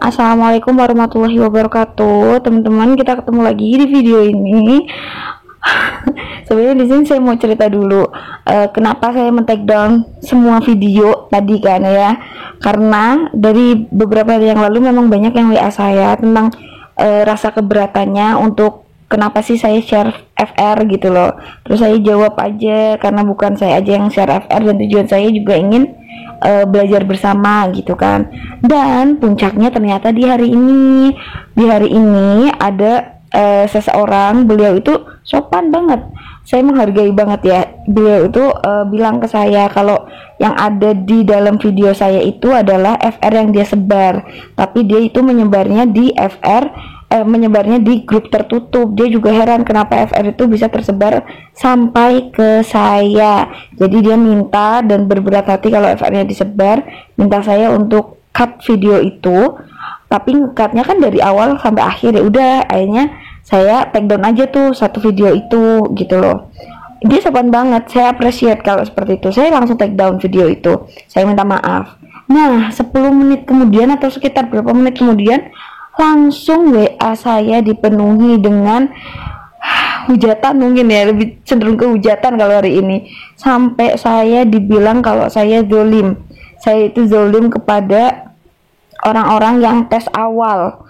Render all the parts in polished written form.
Assalamualaikum warahmatullahi wabarakatuh, teman-teman. Kita ketemu lagi di video ini. Sebenarnya di sini saya mau cerita dulu kenapa saya men-take down semua video tadi kan ya. Karena dari beberapa hari yang lalu memang banyak yang WA saya tentang rasa keberatannya untuk kenapa sih saya share FR gitu loh. Terus saya jawab aja karena bukan saya aja yang share FR dan tujuan saya juga ingin belajar bersama gitu kan. Dan puncaknya ternyata di hari ini ada seseorang, beliau itu sopan banget, saya menghargai banget ya. Beliau itu bilang ke saya kalau yang ada di dalam video saya itu adalah FR yang dia sebar, tapi dia itu menyebarnya di menyebarnya di grup tertutup. Dia juga heran kenapa FR itu bisa tersebar sampai ke saya. Jadi dia minta dan berberat hati kalau FR-nya disebar, minta saya untuk cut video itu. Tapi cutnya kan dari awal sampai akhir, ya udah akhirnya saya take down aja tuh satu video itu gitu loh. Dia sopan banget, saya appreciate kalau seperti itu. Saya langsung take down video itu, saya minta maaf. Nah 10 menit kemudian atau sekitar berapa menit kemudian langsung WA saya dipenuhi dengan hujatan, mungkin ya, lebih cenderung ke hujatan kalau hari ini. Sampai saya dibilang kalau saya zolim, saya itu zolim kepada orang-orang yang tes awal.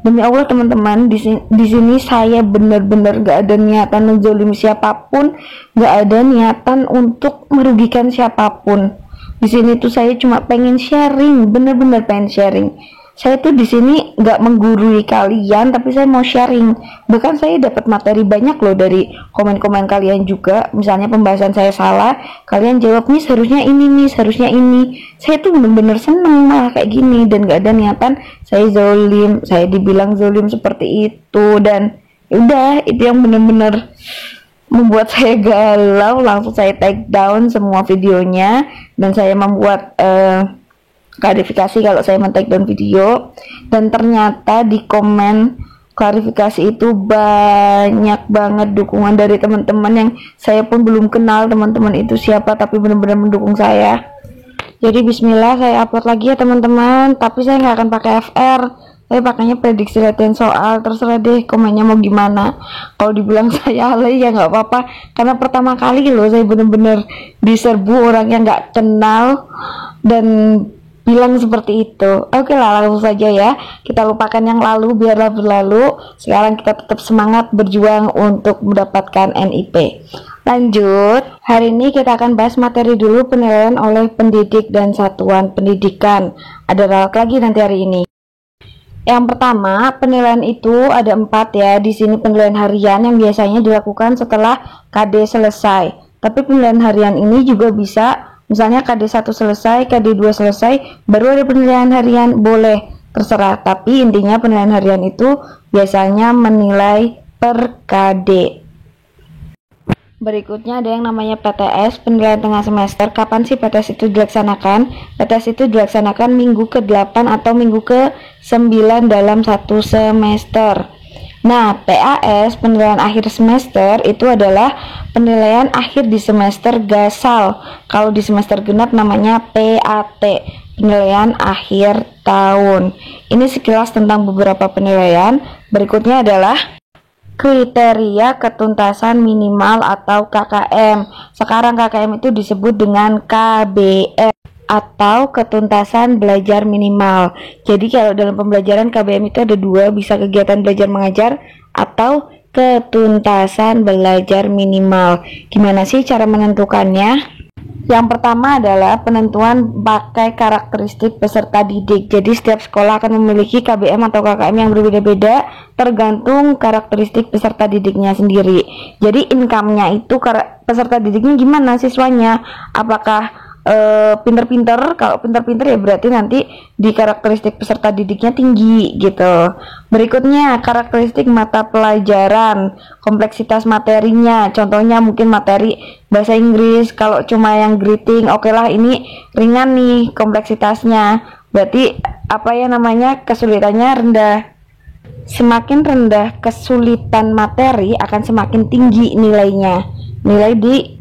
Demi Allah teman-teman, di sini saya benar-benar gak ada niatan menzolimi siapapun, gak ada niatan untuk merugikan siapapun. Di sini tuh saya cuma pengen sharing, bener-bener pengen sharing. Saya tuh di sini nggak menggurui kalian, tapi saya mau sharing. Bahkan saya dapat materi banyak loh dari komen-komen kalian juga. Misalnya pembahasan saya salah, kalian jawab nih seharusnya ini, nih seharusnya ini. Saya tuh bener-bener seneng malah kayak gini, dan nggak ada niatan saya zolim, saya dibilang zolim seperti itu. Dan udah, itu yang bener-bener membuat saya galau. Langsung saya take down semua videonya, dan saya membuat klarifikasi kalau saya men-take down video. Dan ternyata di komen klarifikasi itu banyak banget dukungan dari teman-teman yang saya pun belum kenal teman-teman itu siapa, tapi benar-benar mendukung saya. Jadi bismillah, saya upload lagi ya teman-teman, tapi saya nggak akan pakai FR, saya pakainya prediksi latihan soal. Terserah deh komennya mau gimana. Kalau dibilang saya alay ya nggak apa-apa, karena pertama kali loh saya bener-bener diserbu orang yang nggak kenal dan bilang seperti itu. Oke lah, langsung saja ya, kita lupakan yang lalu, biarlah berlalu. Sekarang kita tetap semangat berjuang untuk mendapatkan NIP. Lanjut, hari ini kita akan bahas materi dulu, penilaian oleh pendidik dan satuan pendidikan. Ada lagi nanti hari ini. Yang pertama, penilaian itu ada 4 ya. Di sini penilaian harian yang biasanya dilakukan setelah KD selesai. Tapi penilaian harian ini juga bisa, misalnya KD 1 selesai, KD 2 selesai, baru ada penilaian harian, boleh, terserah. Tapi intinya penilaian harian itu biasanya menilai per KD. Berikutnya ada yang namanya PTS, penilaian tengah semester. Kapan sih PTS itu dilaksanakan? PTS itu dilaksanakan minggu ke-8 atau minggu ke-9 dalam satu semester. Nah, PAS, penilaian akhir semester, itu adalah penilaian akhir di semester gasal. Kalau di semester genap namanya PAT, penilaian akhir tahun. Ini sekilas tentang beberapa penilaian. Berikutnya adalah kriteria ketuntasan minimal atau KKM. Sekarang KKM itu disebut dengan KBM atau ketuntasan belajar minimal. Jadi kalau dalam pembelajaran KBM itu ada 2, bisa kegiatan belajar mengajar atau ketuntasan belajar minimal. Gimana sih cara menentukannya? Yang pertama adalah penentuan pakai karakteristik peserta didik. Jadi setiap sekolah akan memiliki KBM atau KKM yang berbeda-beda tergantung karakteristik peserta didiknya sendiri. Jadi income-nya itu peserta didiknya gimana siswanya? Apakah pinter-pinter? Kalau pinter-pinter ya berarti nanti di karakteristik peserta didiknya tinggi gitu. Berikutnya karakteristik mata pelajaran, kompleksitas materinya. Contohnya mungkin materi bahasa Inggris, kalau cuma yang greeting, oke lah ini ringan nih kompleksitasnya. Berarti apa ya namanya, kesulitannya rendah. Semakin rendah kesulitan materi akan semakin tinggi nilainya, nilai di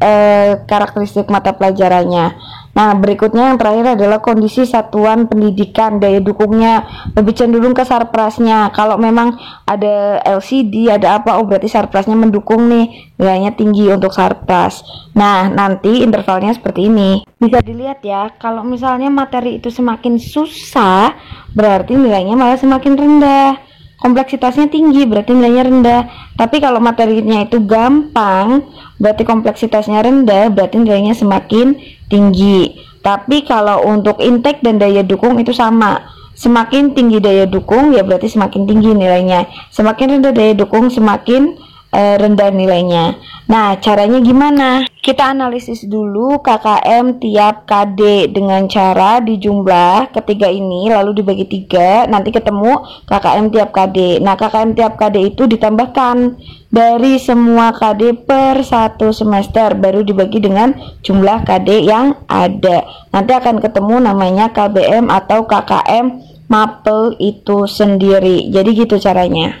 karakteristik mata pelajarannya. Nah, berikutnya yang terakhir adalah kondisi satuan pendidikan, daya dukungnya lebih cenderung ke sarprasnya. Kalau memang ada LCD, ada apa, oh berarti sarprasnya mendukung nih, nilainya tinggi untuk sarpras. Nah, nanti intervalnya seperti ini. Bisa dilihat ya, kalau misalnya materi itu semakin susah, berarti nilainya malah semakin rendah. Kompleksitasnya tinggi berarti nilainya rendah, tapi kalau materinya itu gampang berarti kompleksitasnya rendah, berarti nilainya semakin tinggi. Tapi kalau untuk intake dan daya dukung itu sama, semakin tinggi daya dukung ya berarti semakin tinggi nilainya, semakin rendah daya dukung semakin rendah nilainya. Nah, caranya gimana? Kita analisis dulu KKM tiap KD dengan cara dijumlah ketiga ini lalu dibagi 3, nanti ketemu KKM tiap KD. Nah, KKM tiap KD itu ditambahkan dari semua KD per 1 semester baru dibagi dengan jumlah KD yang ada. Nanti akan ketemu namanya KBM atau KKM Mapel itu sendiri. Jadi gitu caranya.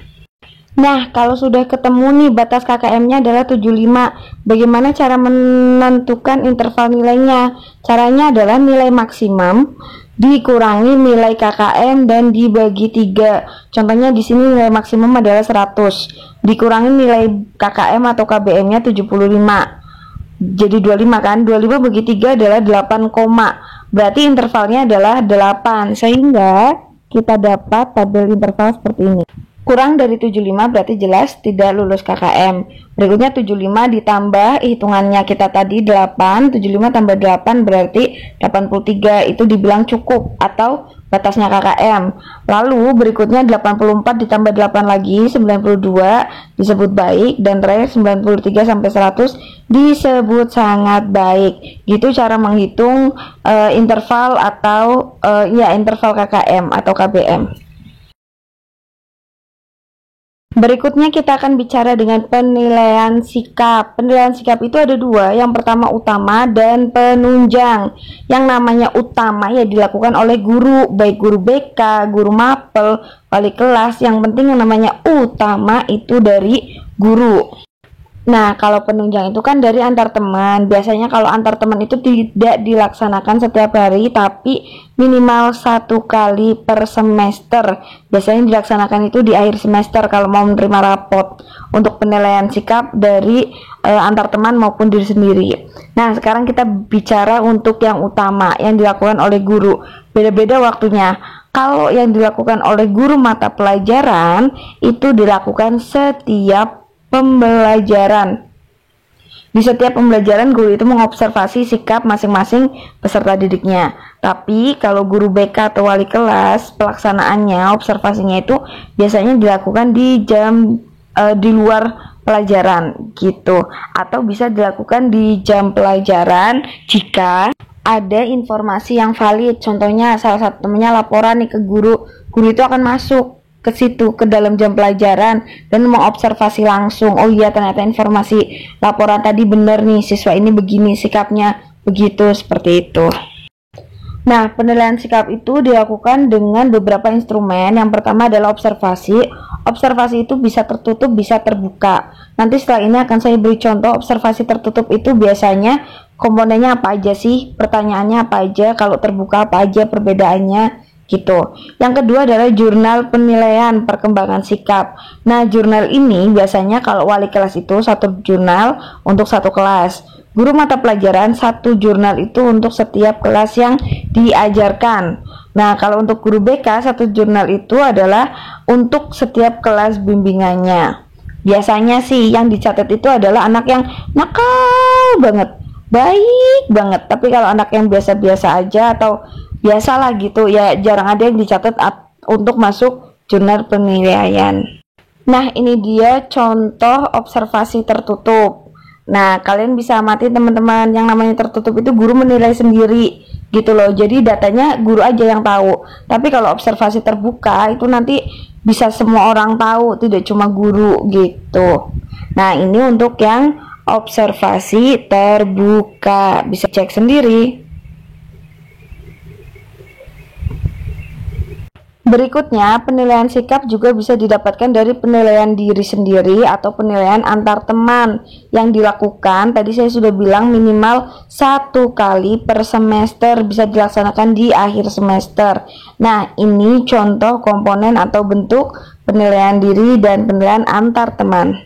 Nah, kalau sudah ketemu nih batas KKM-nya adalah 75. Bagaimana cara menentukan interval nilainya? Caranya adalah nilai maksimum dikurangi nilai KKM dan dibagi 3. Contohnya di sini nilai maksimum adalah 100. Dikurangi nilai KKM atau KBM-nya 75. Jadi 25 kan? 25 bagi 3 adalah 8, berarti intervalnya adalah 8. Sehingga kita dapat tabel interval seperti ini. Kurang dari 75 berarti jelas tidak lulus KKM. Berikutnya 75 ditambah hitungannya kita tadi 8, 75 tambah 8 berarti 83, itu dibilang cukup atau batasnya KKM. Lalu berikutnya 84 ditambah 8 lagi 92 disebut baik, dan terakhir 93 sampai 100 disebut sangat baik. Gitu cara menghitung interval atau interval KKM atau KBM. Berikutnya kita akan bicara dengan penilaian sikap. Penilaian sikap itu ada 2. Yang pertama utama dan penunjang. Yang namanya utama ya dilakukan oleh guru, baik guru BK, guru mapel, wali kelas. Yang penting yang namanya utama itu dari guru. Nah, kalau penunjang itu kan dari antar teman. Biasanya kalau antar teman itu tidak dilaksanakan setiap hari, tapi minimal 1 kali per semester. Biasanya dilaksanakan itu di akhir semester kalau mau menerima rapot untuk penilaian sikap dari antar teman maupun diri sendiri. Nah, sekarang kita bicara untuk yang utama yang dilakukan oleh guru. Beda-beda waktunya. Kalau yang dilakukan oleh guru mata pelajaran itu dilakukan setiap pembelajaran. Di setiap pembelajaran guru itu mengobservasi sikap masing-masing peserta didiknya. Tapi kalau guru BK atau wali kelas, pelaksanaannya, observasinya itu biasanya dilakukan di jam di luar pelajaran gitu, atau bisa dilakukan di jam pelajaran jika ada informasi yang valid. Contohnya salah satunya laporan nih ke guru itu akan masuk ke situ, ke dalam jam pelajaran dan mengobservasi langsung. Oh iya, ternyata informasi laporan tadi benar nih, siswa ini begini sikapnya, begitu, seperti itu. Nah, penilaian sikap itu dilakukan dengan beberapa instrumen. Yang pertama adalah observasi. Observasi itu bisa tertutup, bisa terbuka. Nanti setelah ini akan saya beri contoh. Observasi tertutup itu biasanya komponennya apa aja sih, pertanyaannya apa aja, kalau terbuka apa aja perbedaannya gitu. Yang kedua adalah jurnal penilaian perkembangan sikap. Nah, jurnal ini biasanya kalau wali kelas itu 1 jurnal untuk 1 kelas. Guru mata pelajaran 1 jurnal itu untuk setiap kelas yang diajarkan. Nah, kalau untuk guru BK 1 jurnal itu adalah untuk setiap kelas bimbingannya. Biasanya sih yang dicatat itu adalah anak yang nakal banget, baik banget. Tapi kalau anak yang biasa-biasa aja atau biasalah gitu ya, jarang ada yang dicatat untuk masuk jurnal penilaian. Nah, ini dia contoh observasi tertutup. Nah, kalian bisa amati teman-teman, yang namanya tertutup itu guru menilai sendiri gitu loh. Jadi datanya guru aja yang tahu. Tapi kalau observasi terbuka itu nanti bisa semua orang tahu, tidak cuma guru gitu. Nah, ini untuk yang observasi terbuka, bisa cek sendiri. Berikutnya, penilaian sikap juga bisa didapatkan dari penilaian diri sendiri atau penilaian antar teman yang dilakukan. Tadi saya sudah bilang minimal 1 kali per semester, bisa dilaksanakan di akhir semester. Nah, ini contoh komponen atau bentuk penilaian diri dan penilaian antar teman.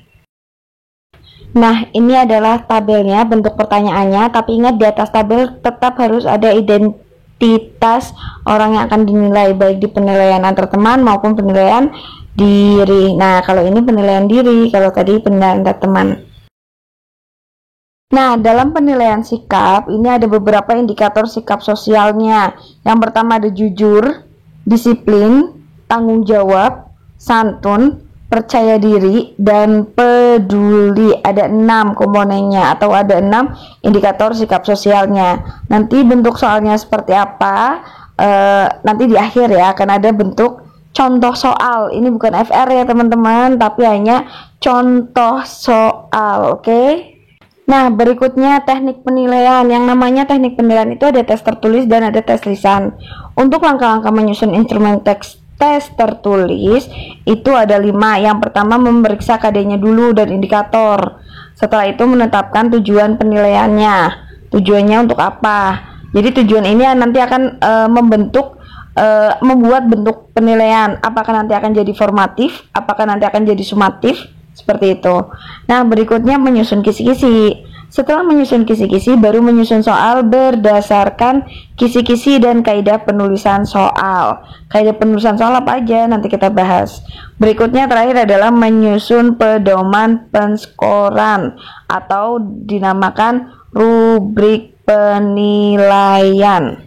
Nah, ini adalah tabelnya, bentuk pertanyaannya, tapi ingat di atas tabel tetap harus ada identitas orang yang akan dinilai, baik di penilaian antar teman maupun penilaian diri. Nah, kalau ini penilaian diri, kalau tadi penilaian antar teman. Nah, dalam penilaian sikap, ini ada beberapa indikator sikap sosialnya. Yang pertama ada jujur, disiplin, tanggung jawab, santun, percaya diri, dan peduli. Ada 6 komponennya atau ada 6 indikator sikap sosialnya. Nanti bentuk soalnya seperti apa, nanti di akhir ya akan ada bentuk contoh soal. Ini bukan FR ya teman-teman, tapi hanya contoh soal, oke? Nah, berikutnya teknik penilaian. Yang namanya teknik penilaian itu ada tes tertulis dan ada tes lisan. Untuk langkah-langkah menyusun instrumen tes tertulis itu ada 5. Yang pertama memeriksa KD-nya dulu dan indikator. Setelah itu menetapkan tujuan penilaiannya. Tujuannya untuk apa? Jadi tujuan ini nanti akan membuat bentuk penilaian. Apakah nanti akan jadi formatif? Apakah nanti akan jadi sumatif? Seperti itu. Nah, berikutnya menyusun kisi-kisi. Setelah menyusun kisi-kisi, baru menyusun soal berdasarkan kisi-kisi dan kaidah penulisan soal. Kaidah penulisan soal apa aja nanti kita bahas. Berikutnya terakhir adalah menyusun pedoman penskoran atau dinamakan rubrik penilaian.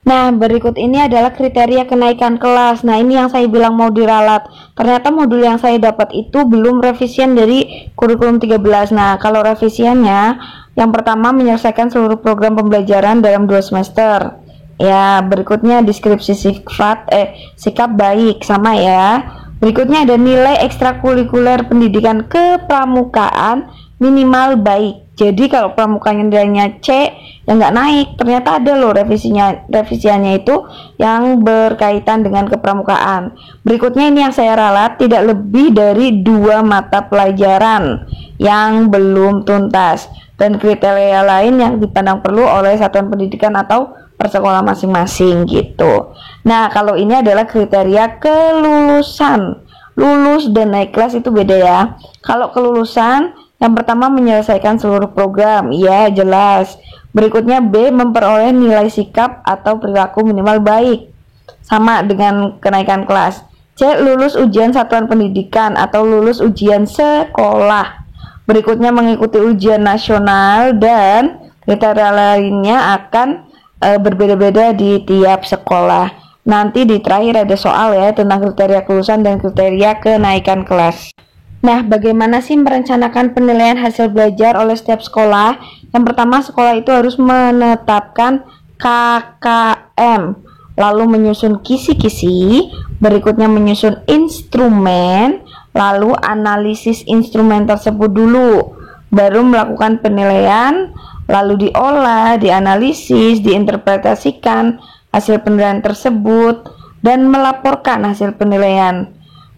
Nah, berikut ini adalah kriteria kenaikan kelas. Nah, ini yang saya bilang mau diralat. Ternyata modul yang saya dapat itu belum revisian dari kurikulum 13. Nah, kalau revisiannya, yang pertama menyelesaikan seluruh program pembelajaran dalam 2 semester. Ya, berikutnya deskripsi sikap baik, sama ya. Berikutnya ada nilai ekstrakurikuler pendidikan kepramukaan minimal baik. Jadi kalau pramukanya nilainya C, ya nggak naik. Ternyata ada loh revisiannya itu yang berkaitan dengan kepramukaan. Berikutnya ini yang saya ralat, tidak lebih dari 2 mata pelajaran yang belum tuntas, dan kriteria lain yang dipandang perlu oleh satuan pendidikan atau persekolah masing-masing gitu. Nah, kalau ini adalah kriteria kelulusan. Lulus dan naik kelas itu beda ya. Kalau kelulusan, yang pertama menyelesaikan seluruh program, ya jelas. Berikutnya B, memperoleh nilai sikap atau perilaku minimal baik, sama dengan kenaikan kelas. C, lulus ujian satuan pendidikan atau lulus ujian sekolah. Berikutnya mengikuti ujian nasional, dan kriteria lainnya akan berbeda-beda di tiap sekolah. Nanti di terakhir ada soal ya tentang kriteria kelulusan dan kriteria kenaikan kelas. Nah, bagaimana sih merencanakan penilaian hasil belajar oleh setiap sekolah? Yang pertama, sekolah itu harus menetapkan KKM, lalu menyusun kisi-kisi, berikutnya menyusun instrumen, lalu analisis instrumen tersebut dulu, baru melakukan penilaian, lalu diolah, dianalisis, diinterpretasikan hasil penilaian tersebut, dan melaporkan hasil penilaian.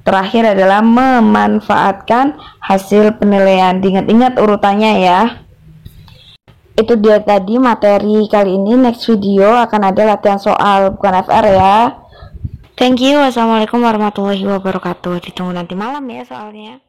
Terakhir adalah memanfaatkan hasil penilaian. Diingat-ingat urutannya ya. Itu dia tadi materi kali ini. Next video akan ada latihan soal, bukan FR ya. Thank you. Wassalamualaikum warahmatullahi wabarakatuh. Ditunggu nanti malam ya soalnya.